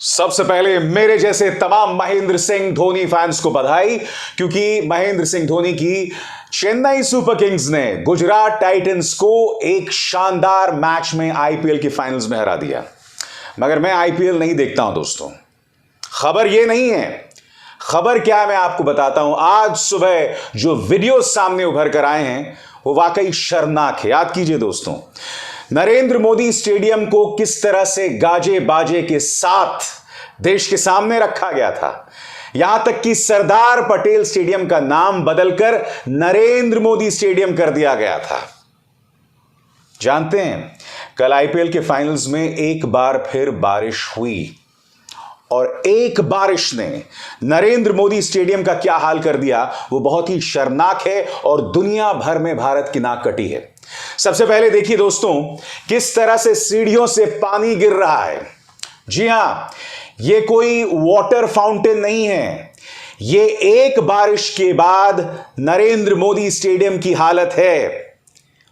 सबसे पहले मेरे जैसे तमाम महेंद्र सिंह धोनी फैंस को बधाई, क्योंकि महेंद्र सिंह धोनी की चेन्नई सुपर किंग्स ने गुजरात टाइटंस को एक शानदार मैच में आईपीएल के फाइनल्स में हरा दिया। मगर मैं आईपीएल नहीं देखता हूं दोस्तों। खबर यह नहीं है, खबर क्या है मैं आपको बताता हूं। आज सुबह जो वीडियो सामने उभर कर आए हैं वो वाकई शर्मनाक है। याद कीजिए दोस्तों, नरेंद्र मोदी स्टेडियम को किस तरह से गाजे बाजे के साथ देश के सामने रखा गया था। यहां तक कि सरदार पटेल स्टेडियम का नाम बदलकर नरेंद्र मोदी स्टेडियम कर दिया गया था। जानते हैं, कल आईपीएल के फाइनल्स में एक बार फिर बारिश हुई और एक बारिश ने नरेंद्र मोदी स्टेडियम का क्या हाल कर दिया वो बहुत ही शर्मनाक है और दुनिया भर में भारत की नाक कटी है। सबसे पहले देखिए दोस्तों, किस तरह से सीढ़ियों से पानी गिर रहा है। जी हां, यह कोई वाटर फाउंटेन नहीं है, यह एक बारिश के बाद नरेंद्र मोदी स्टेडियम की हालत है।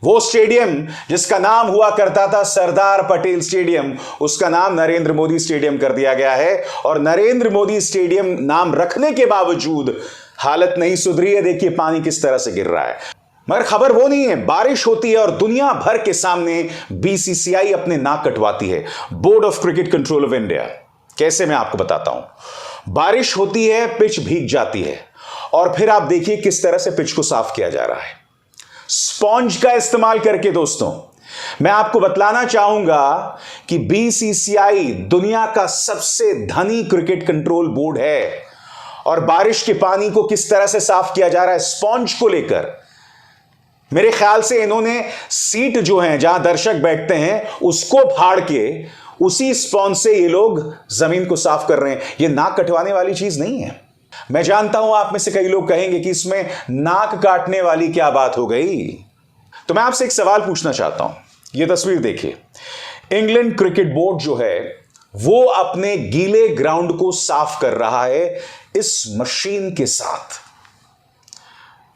वो स्टेडियम जिसका नाम हुआ करता था सरदार पटेल स्टेडियम, उसका नाम नरेंद्र मोदी स्टेडियम कर दिया गया है। और नरेंद्र मोदी स्टेडियम नाम रखने के बावजूद हालत नहीं सुधरी है। देखिए पानी किस तरह से गिर रहा है। मगर खबर वो नहीं है, बारिश होती है और दुनिया भर के सामने बीसीसीआई अपने नाक कटवाती है, board of cricket control of India. कैसे, मैं आपको बताता हूं। बारिश होती है, पिच भीग जाती है और फिर आप देखिए किस तरह से पिच को साफ किया जा रहा है स्पॉन्ज का इस्तेमाल करके। दोस्तों, मैं आपको बतलाना चाहूंगा कि बीसीसीआई दुनिया का सबसे धनी क्रिकेट कंट्रोल बोर्ड है और बारिश के पानी को किस तरह से साफ किया जा रहा है स्पॉन्ज को लेकर। मेरे ख्याल से इन्होंने सीट जो है जहां दर्शक बैठते हैं उसको फाड़ के उसी स्पॉन्ज से ये लोग जमीन को साफ कर रहे हैं। ये नाक कटवाने वाली चीज नहीं है। मैं जानता हूं आप में से कई लोग कहेंगे कि इसमें नाक काटने वाली क्या बात हो गई। तो मैं आपसे एक सवाल पूछना चाहता हूं। यह तस्वीर देखिए, इंग्लैंड क्रिकेट बोर्ड जो है वो अपने गीले ग्राउंड को साफ कर रहा है इस मशीन के साथ।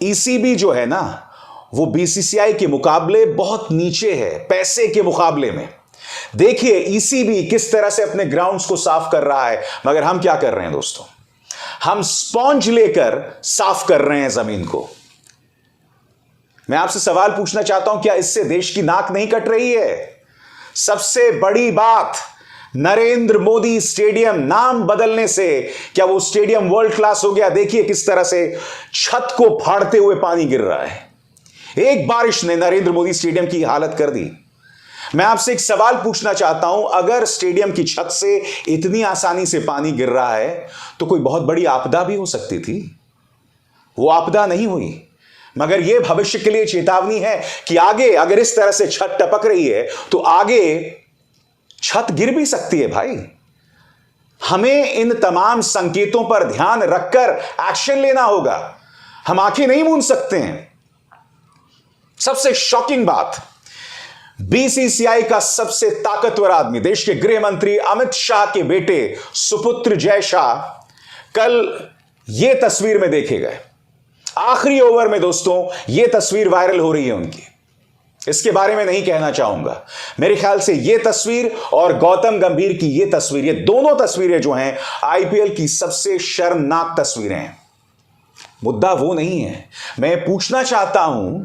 ईसीबी जो है ना, वो बीसीसीआई के मुकाबले बहुत नीचे है पैसे के मुकाबले में। देखिए ईसीबी किस तरह से अपने ग्राउंड्स को साफ कर रहा है, मगर हम क्या कर रहे हैं दोस्तों, हम स्पॉन्ज लेकर साफ कर रहे हैं जमीन को। मैं आपसे सवाल पूछना चाहता हूं, क्या इससे देश की नाक नहीं कट रही है? सबसे बड़ी बात, नरेंद्र मोदी स्टेडियम नाम बदलने से क्या वो स्टेडियम वर्ल्ड क्लास हो गया? देखिए किस तरह से छत को फाड़ते हुए पानी गिर रहा है। एक बारिश ने नरेंद्र मोदी स्टेडियम की हालत कर दी। मैं आपसे एक सवाल पूछना चाहता हूं, अगर स्टेडियम की छत से इतनी आसानी से पानी गिर रहा है तो कोई बहुत बड़ी आपदा भी हो सकती थी। वो आपदा नहीं हुई, मगर यह भविष्य के लिए चेतावनी है कि आगे अगर इस तरह से छत टपक रही है तो आगे छत गिर भी सकती है। भाई, हमें इन तमाम संकेतों पर ध्यान रखकर एक्शन लेना होगा। हम आंखें नहीं मूंद सकते हैं। सबसे शॉकिंग बात, बीसीसीआई का सबसे ताकतवर आदमी, देश के गृह मंत्री अमित शाह के बेटे सुपुत्र जय शाह कल यह तस्वीर में देखे गए। आखिरी ओवर में दोस्तों यह तस्वीर वायरल हो रही है उनकी। इसके बारे में नहीं कहना चाहूंगा। मेरे ख्याल से यह तस्वीर और गौतम गंभीर की यह तस्वीर, ये दोनों तस्वीरें जो हैं आईपीएल की सबसे शर्मनाक तस्वीरें हैं। मुद्दा वो नहीं है। मैं पूछना चाहता हूं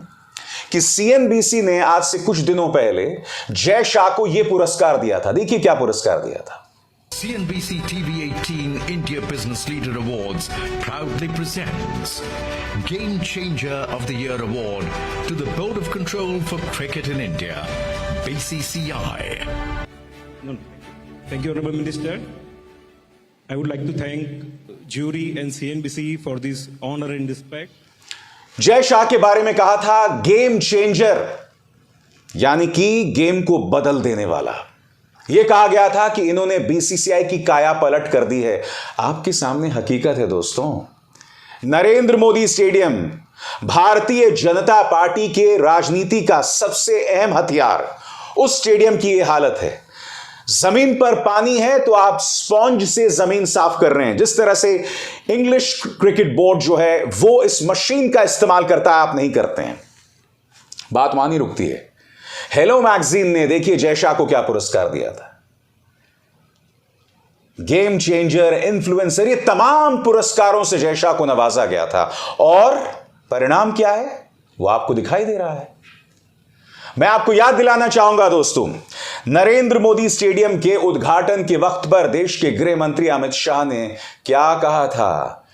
कि सीएनबीसी ने आज से कुछ दिनों पहले जय शाह को यह पुरस्कार दिया था। देखिए क्या पुरस्कार दिया था। CNBC TV18 India Business Leader Awards proudly presents Game Changer of the Year Award to the Board of Control for Cricket in India, BCCI. Thank you, Honorable Minister. I would like to thank jury and CNBC for this honor and respect. Jay Shah के बारे में कहा था game changer, यानी कि game को बदल देने वाला। यह कहा गया था कि इन्होंने बीसीसीआई की काया पलट कर दी है। आपके सामने हकीकत है दोस्तों। नरेंद्र मोदी स्टेडियम भारतीय जनता पार्टी के राजनीति का सबसे अहम हथियार, उस स्टेडियम की यह हालत है। जमीन पर पानी है तो आप स्पॉन्ज से जमीन साफ कर रहे हैं। जिस तरह से इंग्लिश क्रिकेट बोर्ड जो है वो इस मशीन का इस्तेमाल करता है, आप नहीं करते हैं। बात वहां नहीं रुकती है। हेलो मैगजीन ने देखिए जय शाह को क्या पुरस्कार दिया था। गेम चेंजर, इन्फ्लुएंसर, ये तमाम पुरस्कारों से जय शाह को नवाजा गया था और परिणाम क्या है वो आपको दिखाई दे रहा है। मैं आपको याद दिलाना चाहूंगा दोस्तों, नरेंद्र मोदी स्टेडियम के उद्घाटन के वक्त पर देश के गृह मंत्री अमित शाह ने क्या कहा था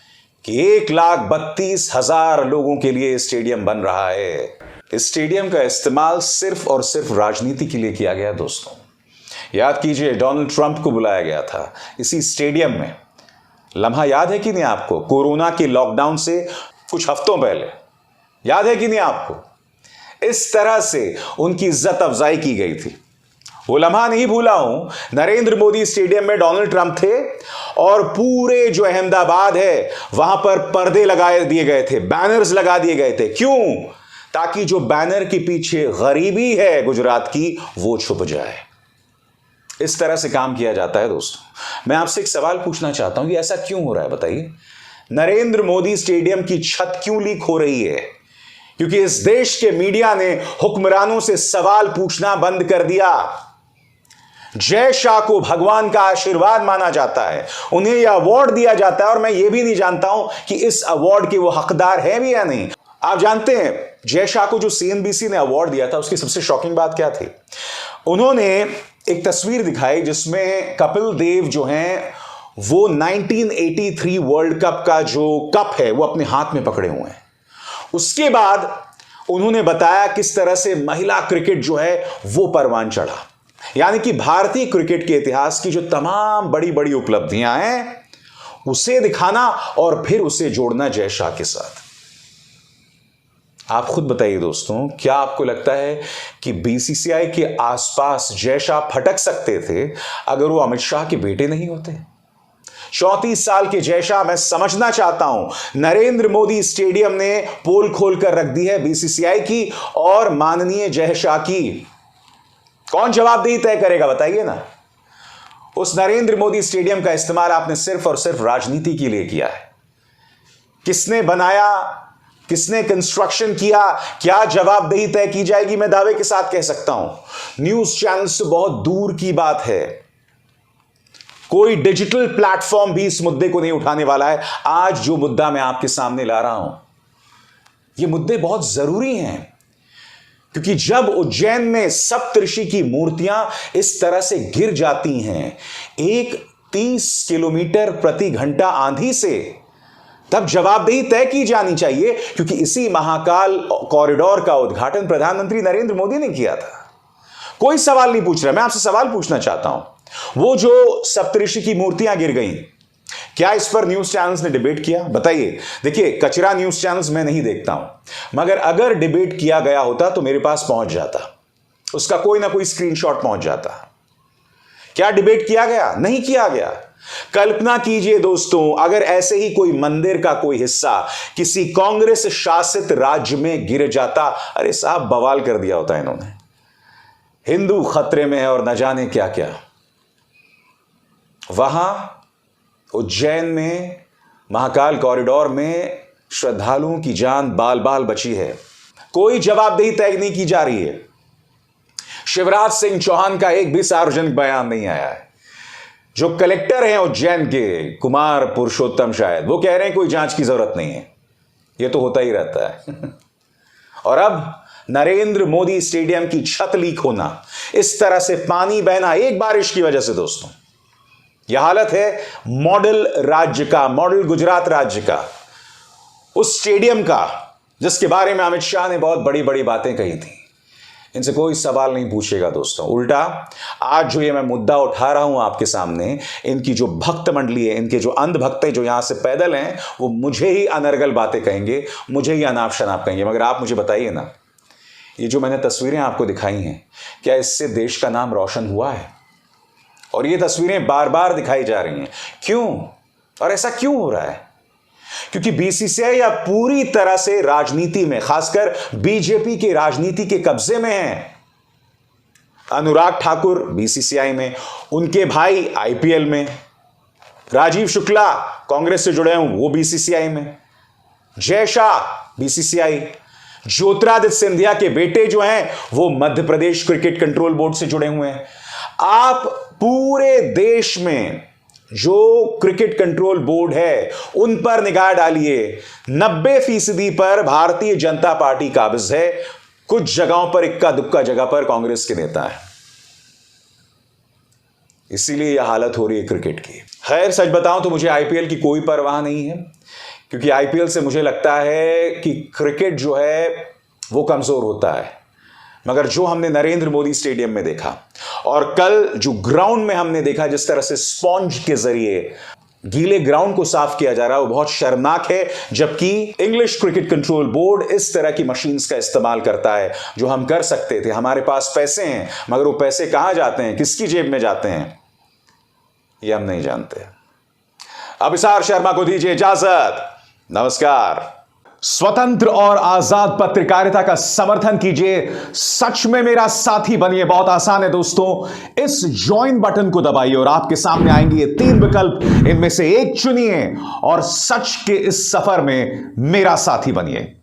कि 1,32,000 लोगों के लिए स्टेडियम बन रहा है। इस स्टेडियम का इस्तेमाल सिर्फ और सिर्फ राजनीति के लिए किया गया दोस्तों। याद कीजिए, डोनाल्ड ट्रंप को बुलाया गया था इसी स्टेडियम में। लम्हा याद है कि नहीं आपको? कोरोना के लॉकडाउन से कुछ हफ्तों पहले, याद है कि नहीं आपको? इस तरह से उनकी इज्जत अफजाई की गई थी। वो लम्हा नहीं भूला हूं। नरेंद्र मोदी स्टेडियम में डोनाल्ड ट्रंप थे और पूरे जो अहमदाबाद है वहां पर पर्दे लगा दिए गए थे, बैनर्स लगा दिए गए थे। क्यों? ताकि जो बैनर के पीछे गरीबी है गुजरात की वो छुप जाए। इस तरह से काम किया जाता है दोस्तों। मैं आपसे एक सवाल पूछना चाहता हूं कि ऐसा क्यों हो रहा है बताइए? नरेंद्र मोदी स्टेडियम की छत क्यों लीक हो रही है? क्योंकि इस देश के मीडिया ने हुक्मरानों से सवाल पूछना बंद कर दिया। जय शाह को भगवान का आशीर्वाद माना जाता है, उन्हें यह अवार्ड दिया जाता है और मैं यह भी नहीं जानता हूं कि इस अवार्ड के वो हकदार हैं भी या नहीं। आप जानते हैं जय शाह को जो सीएनबीसी ने अवार्ड दिया था उसकी सबसे शॉकिंग बात क्या थी? उन्होंने एक तस्वीर दिखाई जिसमें कपिल देव जो हैं वो 1983 वर्ल्ड कप का जो कप है वो अपने हाथ में पकड़े हुए हैं। उसके बाद उन्होंने बताया किस तरह से महिला क्रिकेट जो है वो परवान चढ़ा। यानी कि भारतीय क्रिकेट के इतिहास की जो तमाम बड़ी बड़ी उपलब्धियां हैं उसे दिखाना और फिर उसे जोड़ना जय शाह के साथ। आप खुद बताइए दोस्तों, क्या आपको लगता है कि बीसीसीआई के आसपास जय शाह फटक सकते थे अगर वो अमित शाह के बेटे नहीं होते? 34 साल के जय शाह, मैं समझना चाहता हूं नरेंद्र मोदी स्टेडियम ने पोल खोल कर रख दी है बीसीसीआई की और माननीय जय शाह की। कौन जवाबदेही तय करेगा बताइए ना? उस नरेंद्र मोदी स्टेडियम का इस्तेमाल आपने सिर्फ और सिर्फ राजनीति के लिए किया है। किसने बनाया, किसने कंस्ट्रक्शन किया, क्या जवाबदेही तय की जाएगी? मैं दावे के साथ कह सकता हूं न्यूज चैनल से बहुत दूर की बात है। कोई डिजिटल प्लेटफॉर्म भी इस मुद्दे को नहीं उठाने वाला है। आज जो मुद्दा मैं आपके सामने ला रहा हूं, ये मुद्दे बहुत जरूरी हैं, क्योंकि जब उज्जैन में सप्तऋषि की मूर्तियां इस तरह से गिर जाती हैं एक 30 किलोमीटर प्रति घंटा आंधी से, तब जवाबदेही तय की जानी चाहिए। क्योंकि इसी महाकाल कॉरिडोर का उद्घाटन प्रधानमंत्री नरेंद्र मोदी ने किया था। कोई सवाल नहीं पूछ रहा, मैं आपसे सवाल पूछना चाहता हूं, वो जो सप्तऋषि की मूर्तियां गिर गईं, क्या इस पर न्यूज चैनल्स ने डिबेट किया? बताइए। देखिए, कचरा न्यूज चैनल्स मैं नहीं देखता हूं, मगर अगर डिबेट किया गया होता तो मेरे पास पहुंच जाता, उसका कोई ना कोई स्क्रीनशॉट पहुंच जाता। क्या डिबेट किया गया? नहीं किया गया। कल्पना कीजिए दोस्तों, अगर ऐसे ही कोई मंदिर का कोई हिस्सा किसी कांग्रेस शासित राज्य में गिर जाता, अरे साहब बवाल कर दिया होता इन्होंने। हिंदू खतरे में है और न जाने क्या क्या। वहां उज्जैन में महाकाल कॉरिडोर में श्रद्धालुओं की जान बाल बाल बची है। कोई जवाबदेही तय नहीं की जा रही है। शिवराज सिंह चौहान का एक भी सार्वजनिक बयान नहीं आया है। जो कलेक्टर हैं उज्जैन के, कुमार पुरुषोत्तम शायद, वो कह रहे हैं कोई जांच की जरूरत नहीं है। ये तो होता ही रहता है। और अब नरेंद्र मोदी स्टेडियम की छत लीक होना, इस तरह से पानी बहना एक बारिश की वजह से दोस्तों, यह हालत है मॉडल राज्य का, मॉडल गुजरात राज्य का, उस स्टेडियम का जिसके बारे में अमित शाह ने बहुत बड़ी बड़ी बातें कही थी। इनसे कोई सवाल नहीं पूछेगा दोस्तों। उल्टा आज जो ये मैं मुद्दा उठा रहा हूं आपके सामने, इनकी जो भक्त मंडली है, इनके जो अंध भक्त हैं जो यहां से पैदल हैं, वो मुझे ही अनर्गल बातें कहेंगे, मुझे ही अनाप शनाप कहेंगे। मगर आप मुझे बताइए ना, ये जो मैंने तस्वीरें आपको दिखाई हैं, क्या इससे देश का नाम रोशन हुआ है? और ये तस्वीरें बार बार दिखाई जा रही हैं, क्यों? और ऐसा क्यों हो रहा है? क्योंकि बीसीसीआई अब पूरी तरह से राजनीति में, खासकर बीजेपी के राजनीति के कब्जे में है। अनुराग ठाकुर बीसीसीआई में, उनके भाई आईपीएल में, राजीव शुक्ला कांग्रेस से जुड़े हैं वो बीसीसीआई में, जय शाह बीसीसीआई, ज्योतिरादित्य सिंधिया के बेटे जो हैं वो Madhya Pradesh cricket control board से जुड़े हुए हैं। आप पूरे देश में जो क्रिकेट कंट्रोल बोर्ड है उन पर निगाह डालिए, 90% पर भारतीय जनता पार्टी काबिज है, कुछ जगहों पर इक्का दुक्का जगह पर कांग्रेस के नेता है। इसीलिए यह हालत हो रही है क्रिकेट की। खैर सच बताऊं तो मुझे आईपीएल की कोई परवाह नहीं है, क्योंकि आईपीएल से मुझे लगता है कि क्रिकेट जो है वो कमजोर होता है। मगर जो हमने नरेंद्र मोदी स्टेडियम में देखा और कल जो ग्राउंड में हमने देखा, जिस तरह से स्पॉन्ज के जरिए गीले ग्राउंड को साफ किया जा रहा है, वो बहुत शर्मनाक है। जबकि इंग्लिश क्रिकेट कंट्रोल बोर्ड इस तरह की मशीन्स का इस्तेमाल करता है जो हम कर सकते थे। हमारे पास पैसे हैं, मगर वो पैसे कहां जाते हैं, किसकी जेब में जाते हैं, ये हम नहीं जानते। अभिसार शर्मा को दीजिए इजाजत। नमस्कार। स्वतंत्र और आजाद पत्रकारिता का समर्थन कीजिए, सच में मेरा साथी बनिए। बहुत आसान है दोस्तों, इस ज्वाइन बटन को दबाइए और आपके सामने आएंगे ये 3 विकल्प, इनमें से एक चुनिए और सच के इस सफर में मेरा साथी बनिए।